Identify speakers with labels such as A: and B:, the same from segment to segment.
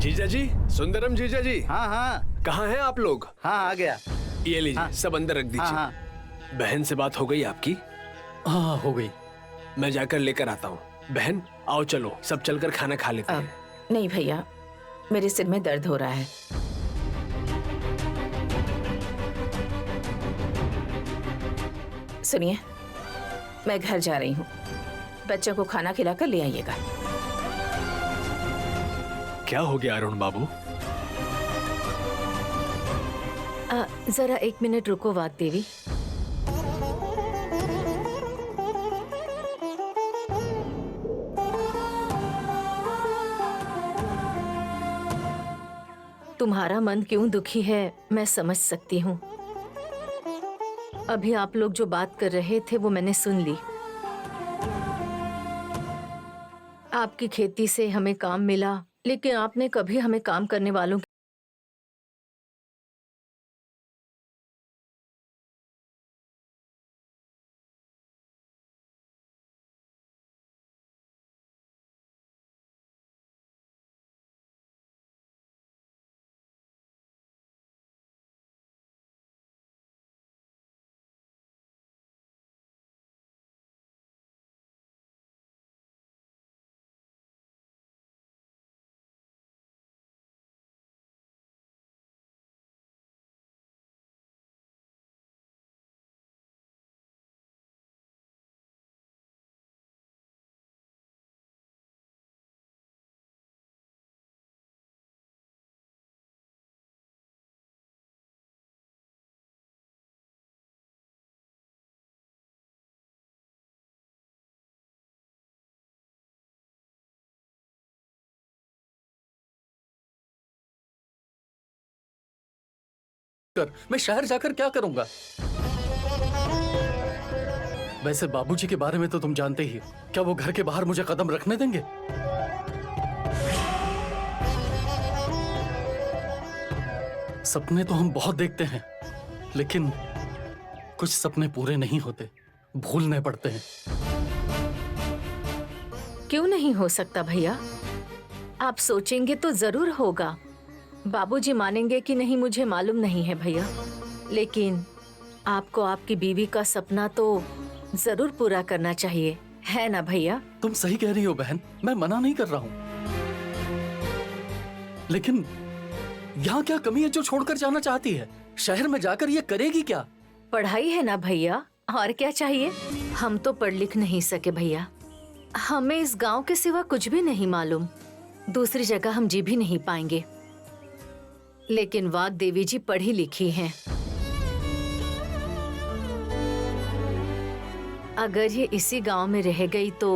A: जीजा जी, सुंदरम जीजा जी।
B: हाँ हाँ
A: कहाँ हैं आप लोग?
B: हाँ आ गया।
A: ये लीजिए,
B: हाँ।
A: सब अंदर रख दीजिए।
B: हाँ
A: बहन से बात हो गई आपकी?
B: हाँ हो गई।
A: मैं जाकर लेकर आता हूँ। बहन आओ, चलो सब चलकर खाना खा लेते हैं।
C: नहीं भैया, मेरे सिर में दर्द हो रहा है। सुनिए, मैं घर जा रही हूँ, बच्चों को खाना खिलाकर ले आइएगा।
A: क्या हो गया अरुण बाबू?
D: जरा 1 मिनट रुको वाग देवी। तुम्हारा मन क्यों दुखी है मैं समझ सकती हूँ। अभी आप लोग जो बात कर रहे थे वो मैंने सुन ली। आपकी खेती से हमें काम मिला, लेकिन आपने कभी हमें काम करने वालों
B: मैं शहर जाकर क्या करूंगा? वैसे बाबूजी के बारे में तो तुम जानते ही हो। क्या वो घर के बाहर मुझे कदम रखने देंगे? सपने तो हम बहुत देखते हैं, लेकिन कुछ सपने पूरे नहीं होते, भूलने पड़ते हैं।
D: क्यों नहीं हो सकता भैया? आप सोचेंगे तो जरूर होगा। बाबूजी मानेंगे कि नहीं मुझे मालूम नहीं है भैया, लेकिन आपको आपकी बीवी का सपना तो जरूर पूरा करना चाहिए, है ना भैया?
B: तुम सही कह रही हो बहन, मैं मना नहीं कर रहा हूं, लेकिन यहाँ क्या कमी है जो छोड़कर जाना चाहती है? शहर में जाकर ये करेगी क्या?
D: पढ़ाई है ना भैया, और क्या चाहिए? हम तो पढ़ लिख नहीं सके भैया, हमें इस गांव के सिवा कुछ भी नहीं मालूम। दूसरी जगह हम जी भी नहीं पाएंगे, लेकिन वाग देवी जी पढ़ी लिखी हैं। अगर ये इसी गांव में रह गई तो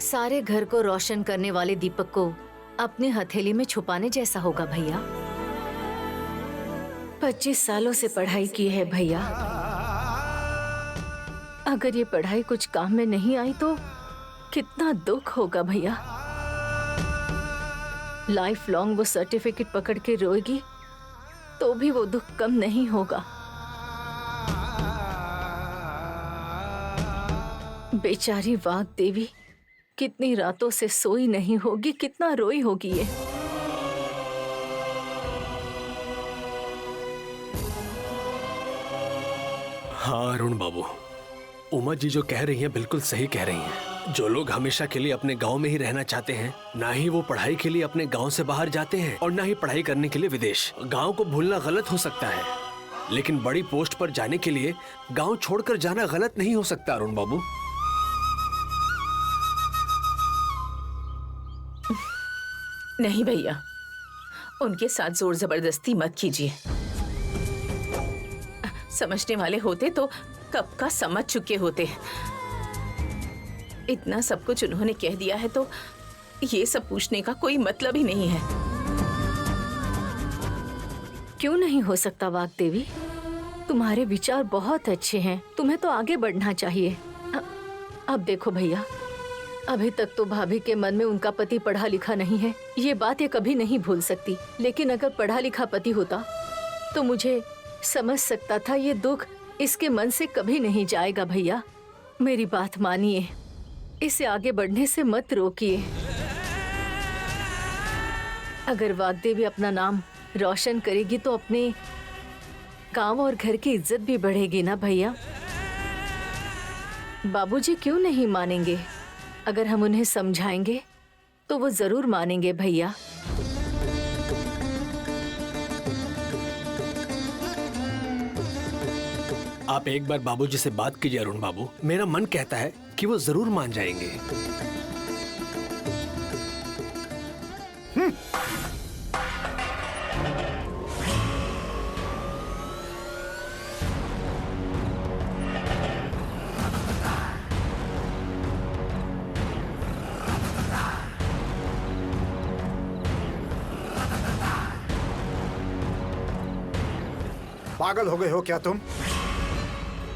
D: सारे घर को रोशन करने वाले दीपक को अपनी हथेली में छुपाने जैसा होगा भैया। 25 सालों से पढ़ाई की है भैया, अगर ये पढ़ाई कुछ काम में नहीं आई तो कितना दुख होगा भैया। लाइफ लॉन्ग वो सर्टिफिकेट पकड़ के रोएगी तो भी वो दुख कम नहीं होगा। बेचारी वाग देवी कितनी रातों से सोई नहीं होगी, कितना रोई होगी ये।
A: हाँ अरुण बाबू, उमा जी जो कह रही हैं बिल्कुल सही कह रही हैं। जो लोग हमेशा के लिए अपने गांव में ही रहना चाहते हैं, ना ही वो पढ़ाई के लिए अपने गांव से बाहर जाते हैं और ना ही पढ़ाई करने के लिए विदेश। गांव को भूलना गलत हो सकता है, लेकिन बड़ी पोस्ट पर जाने के लिए गांव छोड़कर जाना गलत नहीं हो सकता अरुण बाबू।
C: नहीं भैया, उनके साथ जोर जबरदस्ती मत कीजिए। समझने वाले होते तो कब का समझ चुके होते। इतना सब कुछ उन्होंने कह दिया है तो ये सब पूछने का कोई मतलब ही नहीं है।
D: क्यों नहीं हो सकता वाग देवी? तुम्हारे विचार बहुत अच्छे हैं, तुम्हें तो आगे बढ़ना चाहिए। अब देखो भैया, अभी तक तो भाभी के मन में उनका पति पढ़ा लिखा नहीं है, ये बात ये कभी नहीं भूल सकती। लेकिन अगर पढ़ा लिखा पति होता तो मुझे समझ सकता था ये दुख इसके मन से कभी नहीं जाएगा। भैया मेरी बात मानिए, इसे आगे बढ़ने से मत रोकिए। अगर वाग्देवी अपना नाम रोशन करेगी तो अपने गांव और घर की इज्जत भी बढ़ेगी ना भैया। बाबूजी क्यों नहीं मानेंगे? अगर हम उन्हें समझाएंगे तो वो जरूर मानेंगे भैया।
A: आप एक बार बाबूजी से बात कीजिए अरुण बाबू। मेरा मन कहता है कि वो जरूर मान जाएंगे।
E: पागल हो गए हो क्या तुम?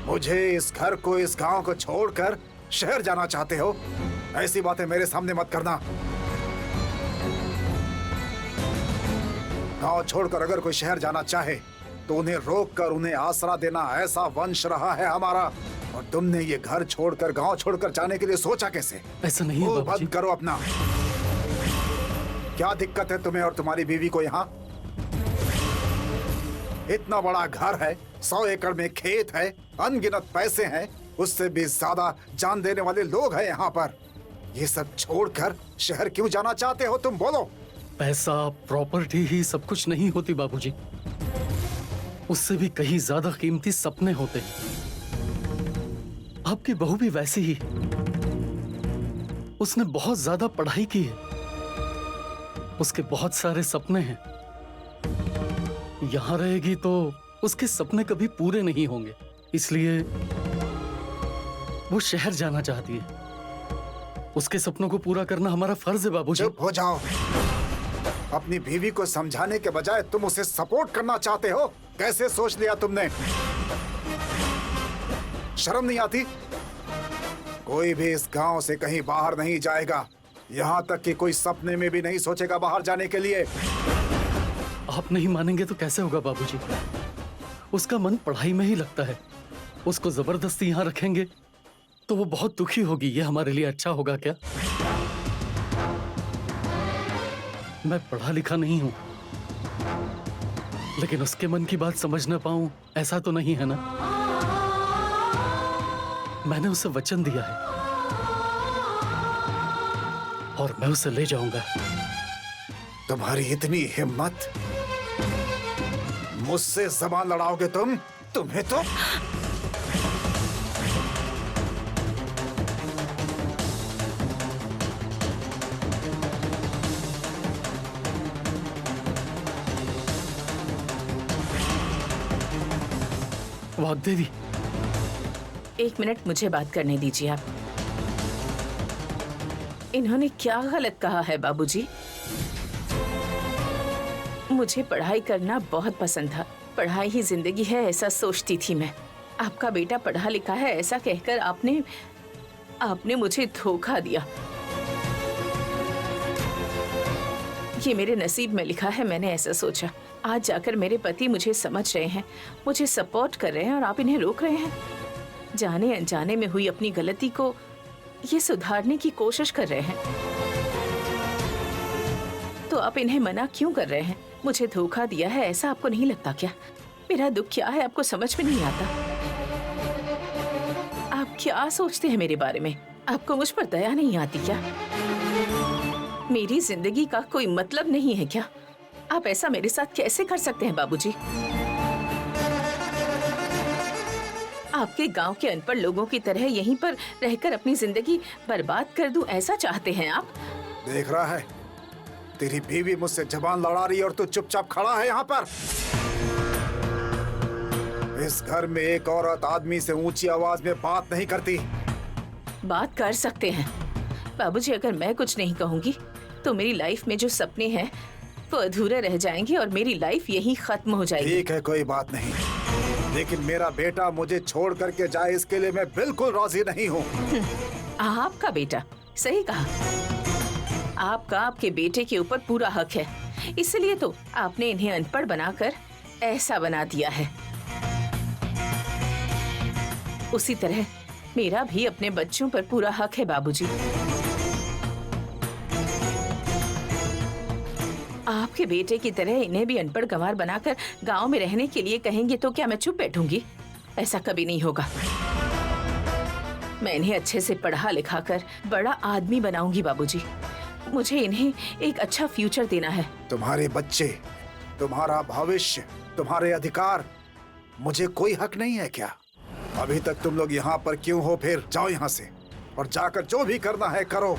E: मुझे इस घर को, इस गांव को छोड़कर शहर जाना चाहते हो? ऐसी बातें मेरे सामने मत करना। गांव छोड़कर अगर कोई शहर जाना चाहे तो उन्हें रोककर उन्हें आसरा देना, ऐसा वंश रहा है हमारा। और तुमने ये घर छोड़कर, गांव छोड़कर जाने के लिए सोचा कैसे?
B: ऐसा नहीं है
E: मुंह
B: बाबूजी।
E: बंद करो अपना। क्या दिक्कत है तुम्हें और तुम्हारी बीवी को यहाँ? इतना बड़ा घर है, 100 एकड़ में खेत है, अनगिनत पैसे हैं, उससे भी ज्यादा जान देने वाले लोग हैं यहाँ पर। ये सब छोड़कर शहर क्यों जाना चाहते हो तुम? बोलो।
B: पैसा, प्रॉपर्टी ही सब कुछ नहीं होती बाबूजी। उससे भी कहीं ज्यादा कीमती सपने होते हैं। आपकी बहू भी वैसी ही। उसने बहुत ज्यादा पढ़ाई की है, उसके बहुत सारे सपने हैं। यहां रहेगी तो उसके सपने कभी पूरे नहीं होंगे, इसलिए वो शहर जाना चाहती है। उसके सपनों को पूरा करना हमारा फर्ज है बाबूजी।
E: चुप हो जाओ। अपनी बीवी को समझाने के बजाय तुम उसे सपोर्ट करना चाहते हो। कैसे सोच लिया तुमने? शर्म नहीं आती? कोई भी इस गांव से कहीं बाहर नहीं जाएगा, यहाँ तक कि कोई सपने में भी नहीं सोचेगा बाहर जाने के लिए।
B: आप नहीं मानेंगे तो कैसे होगा बाबूजी? उसका मन पढ़ाई में ही लगता है। उसको जबरदस्ती यहाँ रखेंगे तो वो बहुत दुखी होगी। ये हमारे लिए अच्छा होगा क्या? मैं पढ़ा लिखा नहीं हूं, लेकिन उसके मन की बात समझ ना पाऊं ऐसा तो नहीं है ना? मैंने उसे वचन दिया है और मैं उसे ले जाऊंगा।
E: तुम्हारी इतनी हिम्मत? मुझसे जबान लड़ाओगे तुम? तुम्हें तो
B: वाग्देवी,
C: 1 मिनट मुझे बात करने दीजिए आप। इन्होंने क्या गलत कहा है बाबूजी? मुझे पढ़ाई करना बहुत पसंद था। पढ़ाई ही जिंदगी है ऐसा सोचती थी मैं। आपका बेटा पढ़ा लिखा है ऐसा कहकर आपने मुझे धोखा दिया। ये मेरे नसीब में लिखा है, मैंने ऐसा सोचा। आज जाकर मेरे पति मुझे समझ रहे हैं, मुझे सपोर्ट कर रहे हैं और आप इन्हें रोक रहे हैं। जाने अनजाने में हुई अपनी गलती को ये सुधारने की कोशिश कर रहे हैं, तो आप इन्हें मना क्यों कर रहे हैं? मुझे धोखा दिया है ऐसा आपको नहीं लगता क्या? मेरा दुख क्या है आपको समझ में नहीं आता? आप क्या सोचते हैं मेरे बारे में? आपको मुझ पर दया नहीं आती क्या? मेरी जिंदगी का कोई मतलब नहीं है क्या? आप ऐसा मेरे साथ कैसे कर सकते हैं बाबूजी? आपके गांव के अनपढ़ लोगों की तरह यहीं पर रहकर अपनी जिंदगी बर्बाद कर दूं ऐसा चाहते हैं आप?
E: देख रहा है, तेरी बीवी मुझसे जबान लड़ा रही है और तू चुपचाप खड़ा है यहाँ पर। इस घर में एक औरत आदमी से ऊंची आवाज में बात नहीं करती।
C: बात कर सकते हैं बाबूजी। अगर मैं कुछ नहीं कहूंगी तो मेरी लाइफ में जो सपने हैं वो अधूरे रह जाएंगे और मेरी लाइफ यहीं खत्म हो जाएगी।
E: ठीक है, कोई बात नहीं, लेकिन मेरा बेटा मुझे छोड़ करके जाए इसके लिए मैं बिल्कुल राजी नहीं हूँ।
C: आपका बेटा? सही कहा, आपका आपके बेटे के ऊपर पूरा हक है, इसलिए तो आपने इन्हें अनपढ़ बनाकर ऐसा बना दिया है। उसी तरह मेरा भी अपने बच्चों पर पूरा हक है बाबूजी। आपके बेटे की तरह इन्हें भी अनपढ़ गंवार बनाकर गांव में रहने के लिए कहेंगे तो क्या मैं चुप बैठूंगी? ऐसा कभी नहीं होगा। मैं इन्हें अच्छे से पढ़ा लिखा कर बड़ा आदमी बनाऊंगी बाबूजी। मुझे इन्हें एक अच्छा फ्यूचर देना है।
E: तुम्हारे बच्चे, तुम्हारा भविष्य, तुम्हारे अधिकार, मुझे कोई हक नहीं है क्या? अभी तक तुम लोग यहाँ पर क्यों हो? फिर जाओ यहाँ से और जाकर जो भी करना है करो।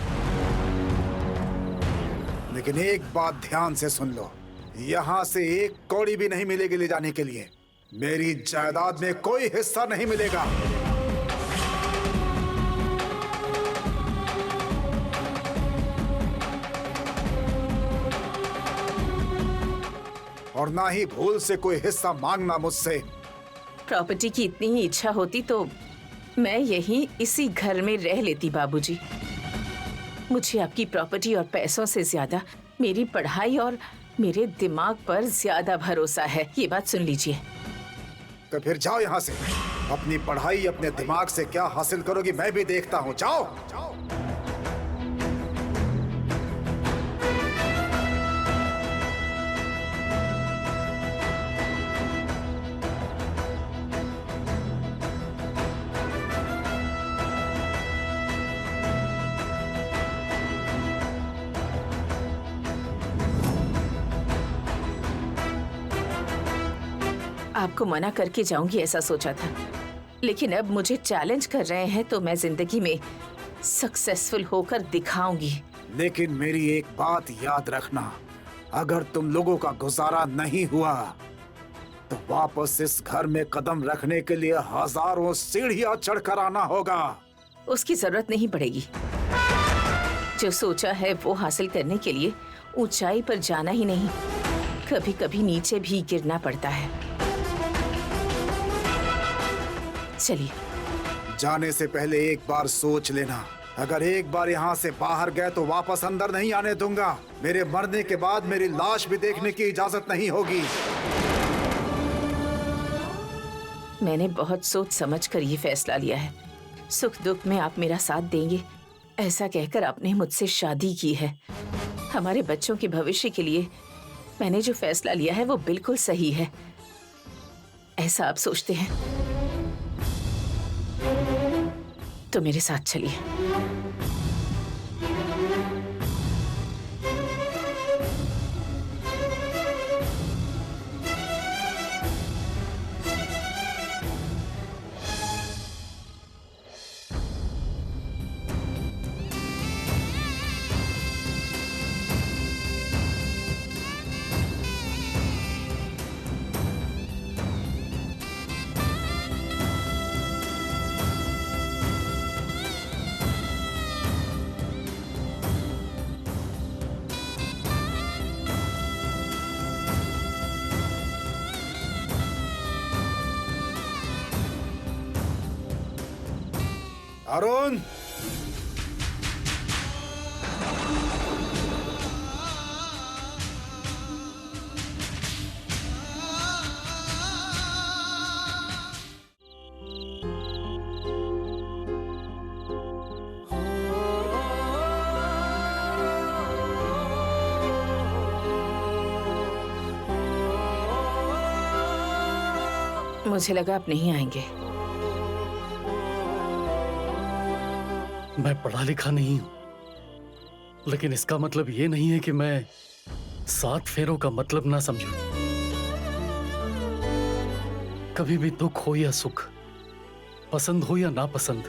E: लेकिन एक बात ध्यान से सुन लो, यहाँ से एक कौड़ी भी नहीं मिलेगी ले जाने के लिए। मेरी जायदाद में कोई हिस्सा नहीं मिलेगा। और ना ही भूल से कोई हिस्सा मांगना मुझसे।
C: प्रॉपर्टी की इतनी ही इच्छा होती तो मैं यहीं इसी घर में रह लेती बाबूजी। मुझे आपकी प्रॉपर्टी और पैसों से ज्यादा मेरी पढ़ाई और मेरे दिमाग पर ज्यादा भरोसा है। ये बात सुन लीजिए।
E: तो फिर जाओ यहाँ से। अपनी पढ़ाई अपने दिमाग से क्या हासिल करोगी मैं भी देखता हूँ। जाओ।
C: आपको मना करके जाऊंगी ऐसा सोचा था, लेकिन अब मुझे चैलेंज कर रहे हैं तो मैं जिंदगी में सक्सेसफुल होकर दिखाऊंगी।
E: लेकिन मेरी एक बात याद रखना, अगर तुम लोगों का गुजारा नहीं हुआ तो वापस इस घर में कदम रखने के लिए हजारों सीढ़ियां चढ़कर आना होगा।
C: उसकी जरूरत नहीं पड़ेगी। जो सोचा है वो हासिल करने के लिए ऊंचाई पर जाना ही नहीं, कभी कभी नीचे भी गिरना पड़ता है। चलिए।
E: जाने से पहले एक बार सोच लेना, अगर एक बार यहाँ से बाहर गए तो वापस अंदर नहीं आने दूंगा। मेरे मरने के बाद मेरी लाश भी देखने की इजाजत नहीं होगी।
C: मैंने बहुत सोच समझ कर ये फैसला लिया है। सुख दुख में आप मेरा साथ देंगे, ऐसा कहकर आपने मुझसे शादी की है। हमारे बच्चों के भविष्य के लिए मैंने जो फैसला लिया है वो बिल्कुल सही है, ऐसा आप सोचते हैं? तो मेरे साथ चलिए।
E: अरुण,
C: मुझे लगा आप नहीं आएंगे।
B: मैं पढ़ा लिखा नहीं हूं, लेकिन इसका मतलब ये नहीं है कि मैं 7 फेरों का मतलब ना समझूं। कभी भी दुख हो या सुख, पसंद हो या नापसंद,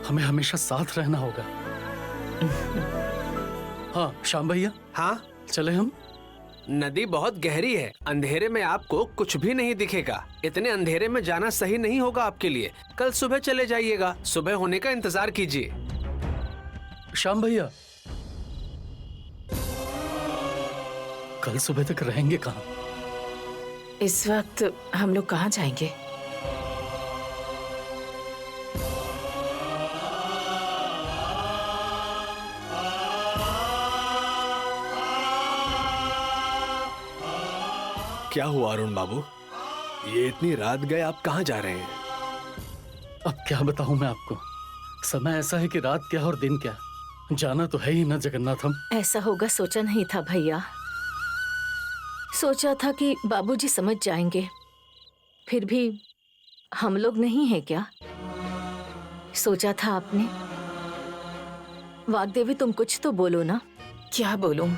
B: हमें हमेशा साथ रहना होगा। हाँ श्याम भैया,
A: हाँ,
B: चले हम?
A: नदी बहुत गहरी है, अंधेरे में आपको कुछ भी नहीं दिखेगा। इतने अंधेरे में जाना सही नहीं होगा आपके लिए। कल सुबह चले जाइएगा, सुबह होने का इंतजार कीजिए।
B: श्याम भैया, कल सुबह तक रहेंगे कहाँ?
C: इस वक्त हम लोग कहाँ जाएंगे?
A: क्या हुआ अरुण बाबू, ये इतनी रात गए, आप कहाँ जा रहे हैं?
B: अब क्या बताऊं मैं आपको, समय ऐसा है कि रात क्या और दिन क्या। जाना तो है ही ना जगन्नाथम।
D: ऐसा होगा सोचा नहीं था भैया। सोचा था कि बाबूजी समझ जाएंगे, फिर भी हम लोग नहीं हैं क्या? सोचा था आपने। वाग्देवी तुम कुछ तो बोलो ना।
C: क्या बोलूं?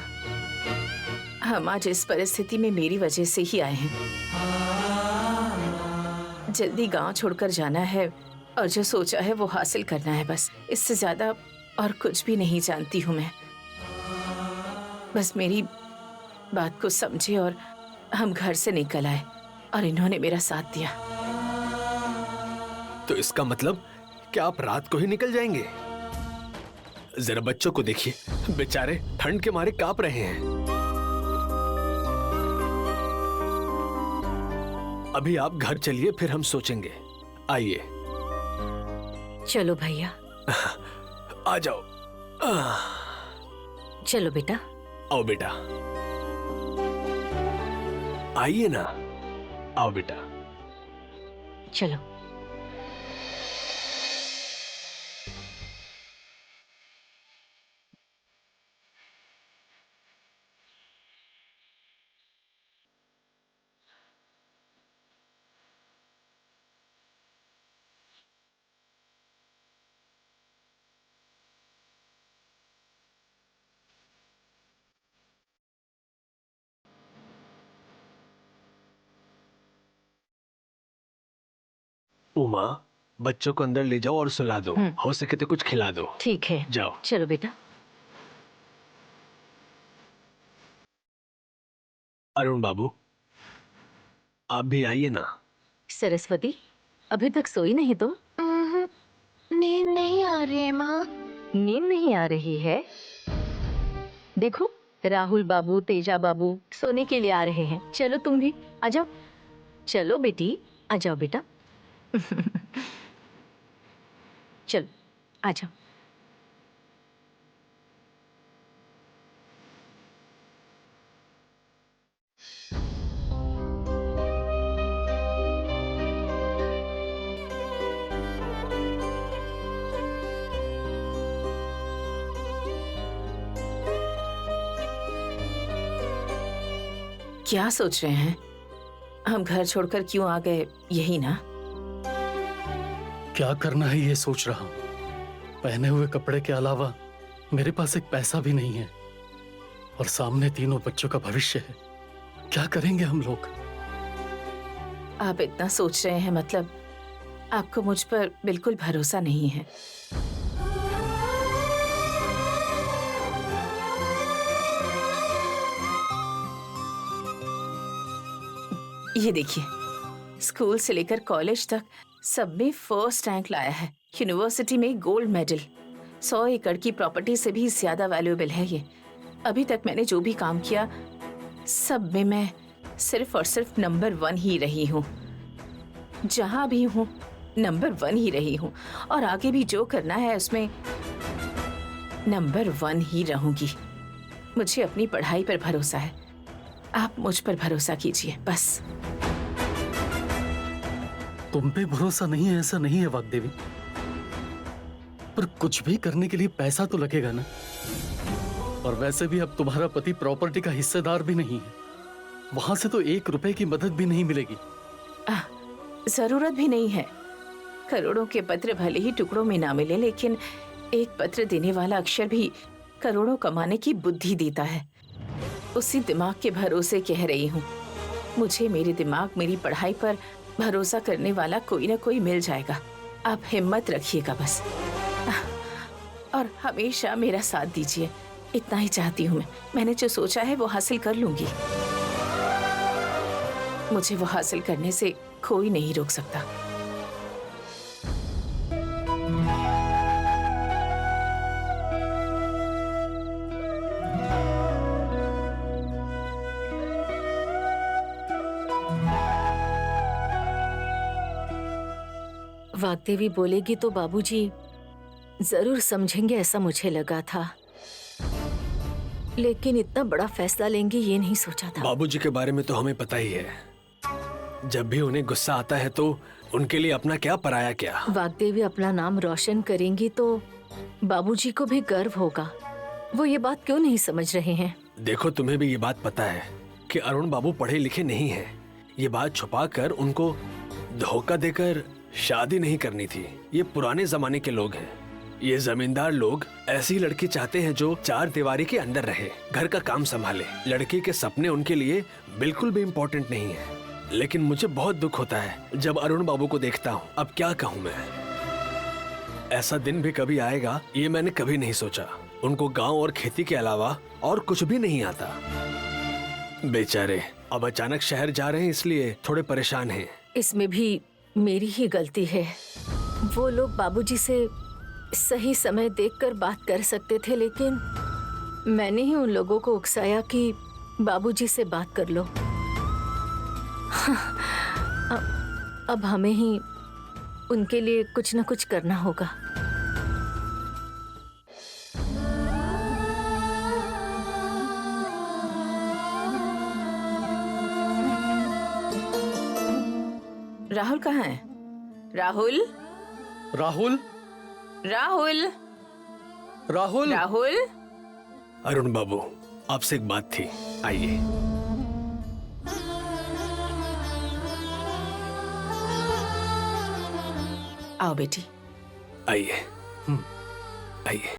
C: हम आज इस परिस्थिति में मेरी वजह से ही आए हैं। जल्दी गांव छोड़कर जाना है और जो सोचा है वो हासिल करना है, बस इससे ज्यादा और कुछ भी नहीं जानती हूँ मैं। बस मेरी बात को समझे और हम घर से निकल आए और इन्होंने मेरा साथ दिया।
A: तो इसका मतलब क्या आप रात को ही निकल जाएंगे? जरा बच्चों को देखिए, बेचारे ठंड के मारे कांप रहे हैं। अभी आप घर चलिए, फिर हम सोचेंगे। आइए।
D: चलो भैया।
A: आ जाओ।
D: चलो बेटा।
A: आओ बेटा, आइए ना। आओ बेटा।
D: चलो।
A: उमा, बच्चों को अंदर ले जाओ और सुला दो। हो सके तो कुछ खिला दो।
D: ठीक है,
A: जाओ।
D: चलो बेटा।
A: अरुण बाबू, आप भी आइए ना।
D: सरस्वती अभी तक सोई नहीं तो?
F: नींद नहीं आ रही है माँ।
D: नींद नहीं आ रही है? देखो, राहुल बाबू, तेजा बाबू सोने के लिए आ रहे हैं। चलो तुम भी आ जाओ। चलो बेटी, आ जाओ बेटा। चलो आ जाओ।
C: क्या सोच रहे हैं? हम घर छोड़कर क्यों आ गए, यही ना?
B: क्या करना है ये सोच रहा हूँ। पहने हुए कपड़े के अलावा मेरे पास एक पैसा भी नहीं है और सामने तीनों बच्चों का भविष्य है। क्या करेंगे हम लोग?
C: आप इतना सोच रहे हैं, मतलब आपको मुझ पर बिल्कुल भरोसा नहीं है। ये देखिए, स्कूल से लेकर कॉलेज तक सब में फर्स्ट रैंक लाया है। यूनिवर्सिटी में गोल्ड मेडल। 100 एकड़ की प्रॉपर्टी से भी ज्यादा वैल्यूएबल है ये। अभी तक मैंने जो भी काम किया, सब में मैं सिर्फ और सिर्फ नंबर 1 ही रही हूँ। जहां भी हूँ नंबर 1 ही रही हूँ और आगे भी जो करना है उसमें नंबर 1 ही रहूंगी। मुझे अपनी पढ़ाई पर भरोसा है। आप मुझ पर भरोसा कीजिए बस।
B: तुम पे भरोसा नहीं है ऐसा नहीं है वाग्देवी, पर कुछ भी करने के लिए पैसा तो लगेगा ना। और वैसे भी अब तुम्हारा पति प्रॉपर्टी का हिस्सेदार भी नहीं है, वहां से तो 1 रुपए की मदद भी नहीं मिलेगी।
C: जरूरत भी नहीं है। करोड़ों के पत्र भले ही टुकड़ों में ना मिले, लेकिन एक पत्र देने वाला अक्षर भी करोड़ों कमाने की बुद्धि देता है। उसी दिमाग के भरोसे कह रही हूँ। मुझे मेरे दिमाग, मेरी पढ़ाई पर भरोसा करने वाला कोई ना कोई मिल जाएगा। आप हिम्मत रखिएगा बस, और हमेशा मेरा साथ दीजिए। इतना ही चाहती हूँ मैं। मैंने जो सोचा है वो हासिल कर लूंगी। मुझे वो हासिल करने से कोई नहीं रोक सकता।
D: वाग्देवी बोलेगी तो बाबूजी जरूर समझेंगे, ऐसा मुझे लगा था। लेकिन इतना बड़ा फैसला लेंगे ये नहीं सोचा था।
A: बाबूजी के बारे में तो हमें पता ही है। जब भी उन्हें गुस्सा आता है तो उनके लिए अपना क्या पराया क्या।
D: वाग्देवी अपना नाम रोशन करेंगी तो बाबूजी को भी गर्व होगा। वो ये बात क्यों नहीं समझ रहे हैं?
A: देखो, तुम्हें भी ये बात पता है कि अरुण बाबू पढ़े लिखे नहीं हैं। ये बात छुपाकर उनको धोखा देकर शादी नहीं करनी थी। ये पुराने जमाने के लोग हैं। ये जमींदार लोग ऐसी लड़की चाहते हैं जो चार दीवारी के अंदर रहे, घर का काम संभाले। लड़की के सपने उनके लिए बिल्कुल भी इम्पोर्टेंट नहीं है। लेकिन मुझे बहुत दुख होता है जब अरुण बाबू को देखता हूँ। अब क्या कहूँ मैं, ऐसा दिन भी कभी आएगा ये मैंने कभी नहीं सोचा। उनको गांव और खेती के अलावा और कुछ भी नहीं आता। बेचारे अब अचानक शहर जा रहे हैं, इसलिए थोड़े परेशान हैं।
D: इसमें भी मेरी ही गलती है। वो लोग बाबूजी से सही समय देखकर बात कर सकते थे, लेकिन मैंने ही उन लोगों को उकसाया कि बाबूजी से बात कर लो। अब हमें ही उनके लिए कुछ न कुछ करना होगा।
C: राहुल कहाँ है? राहुल,
B: राहुल,
C: राहुल,
B: राहुल,
C: राहुल।
A: अरुण बाबू, आपसे एक बात थी, आइए।
C: आओ बेटी।
A: आइए, आइए।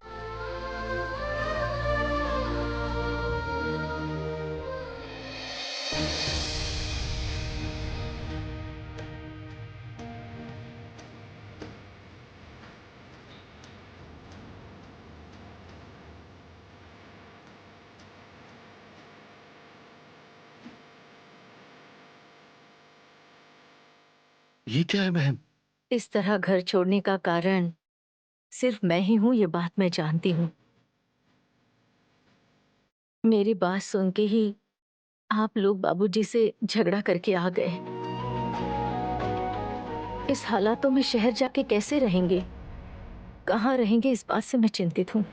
B: ये क्या है बहन?
D: इस तरह घर छोड़ने का कारण सिर्फ मैं ही हूँ, ये बात मैं जानती हूँ। मेरी बात सुन के ही आप लोग बाबूजी से झगड़ा करके आ गए। इस हालातों में शहर जाके कैसे रहेंगे, कहाँ रहेंगे, इस बात से मैं चिंतित हूँ।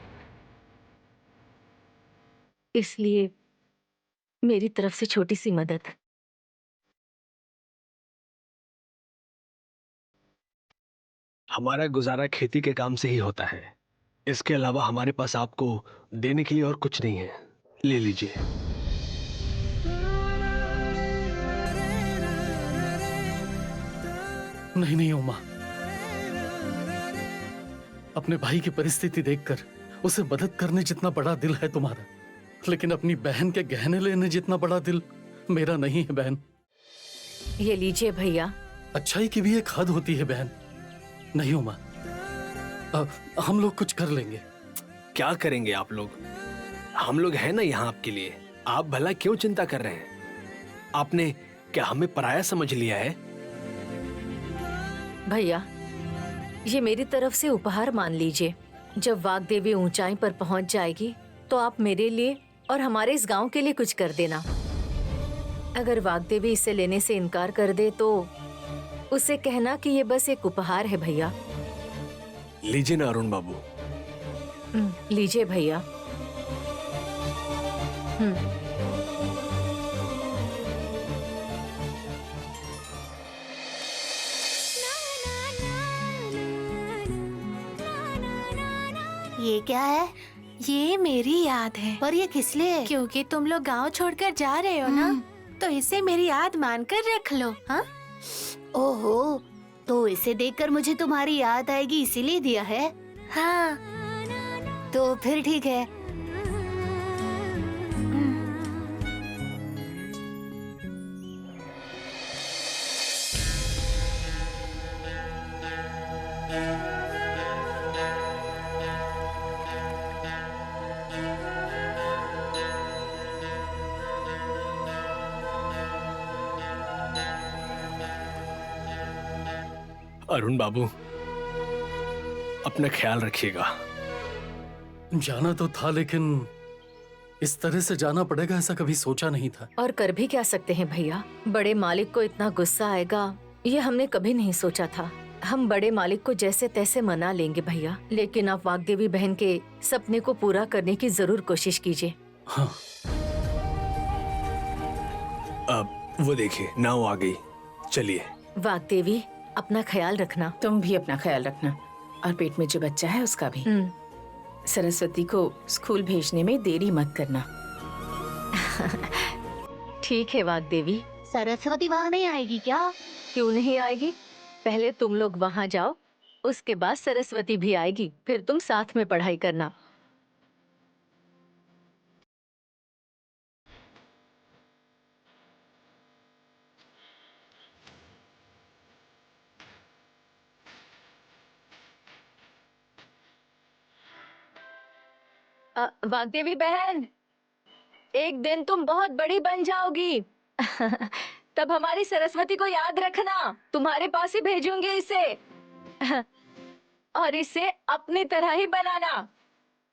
D: इसलिए मेरी तरफ से छोटी सी मदद।
A: हमारा गुजारा खेती के काम से ही होता है। इसके अलावा हमारे पास आपको देने के लिए और कुछ नहीं है। ले लीजिए।
B: नहीं नहीं उमा, अपने भाई की परिस्थिति देखकर उसे मदद करने जितना बड़ा दिल है तुम्हारा, लेकिन अपनी बहन के गहने लेने जितना बड़ा दिल मेरा नहीं है बहन।
D: ये लीजिए भैया।
B: अच्छाई की भी एक हद होती है बहन। नहीं उमा, हम लोग कुछ कर लेंगे।
A: क्या करेंगे आप लोग? हम लोग हैं ना यहाँ आपके लिए। आप भला क्यों चिंता कर रहे हैं? आपने क्या हमें पराया समझ लिया है?
D: भैया, ये मेरी तरफ से उपहार मान लीजिए। जब वाग्देवी ऊंचाई पर पहुंच जाएगी तो आप मेरे लिए और हमारे इस गांव के लिए कुछ कर देना। अगर वाग्देवी इसे लेने से इनकार कर दे तो उसे कहना कि ये बस एक उपहार है भैया।
A: लीजिए ना अरुण बाबू।
D: लीजिए भैया।
F: ये क्या है?
G: ये मेरी याद है।
F: और ये किस लिए?
G: क्योंकि तुम लोग गांव छोड़कर जा रहे हो ना, तो इसे मेरी याद मानकर रख लो। हाँ?
F: ओहो, तो इसे देखकर मुझे तुम्हारी याद आएगी इसीलिए दिया है।
G: हाँ।
F: तो फिर ठीक है।
A: अरुण बाबू, अपना ख्याल रखिएगा।
B: जाना तो था, लेकिन इस तरह से जाना पड़ेगा ऐसा कभी सोचा नहीं था।
D: और कर भी क्या सकते हैं भैया, बड़े मालिक को इतना गुस्सा आएगा ये हमने कभी नहीं सोचा था। हम बड़े मालिक को जैसे तैसे मना लेंगे भैया, लेकिन आप वाग्देवी बहन के सपने को पूरा करने की जरूर कोशिश कीजिए।
B: हाँ।
A: अब वो देखिए, नाव आ गई। चलिए।
D: वाग्देवी, अपना ख्याल रखना।
C: तुम भी अपना ख्याल रखना। और पेट में जो बच्चा है उसका भी। सरस्वती को स्कूल भेजने में देरी मत करना।
D: ठीक है वाग्देवी।
F: सरस्वती वहाँ नहीं आएगी क्या?
D: क्यों नहीं आएगी? पहले तुम लोग वहाँ जाओ, उसके बाद सरस्वती भी आएगी, फिर तुम साथ में पढ़ाई करना। वाग्देवी बहन, एक दिन तुम बहुत बड़ी बन जाओगी। तब हमारी सरस्वती को याद रखना, तुम्हारे पास ही भेजूंगी इसे। और इसे अपनी तरह ही बनाना।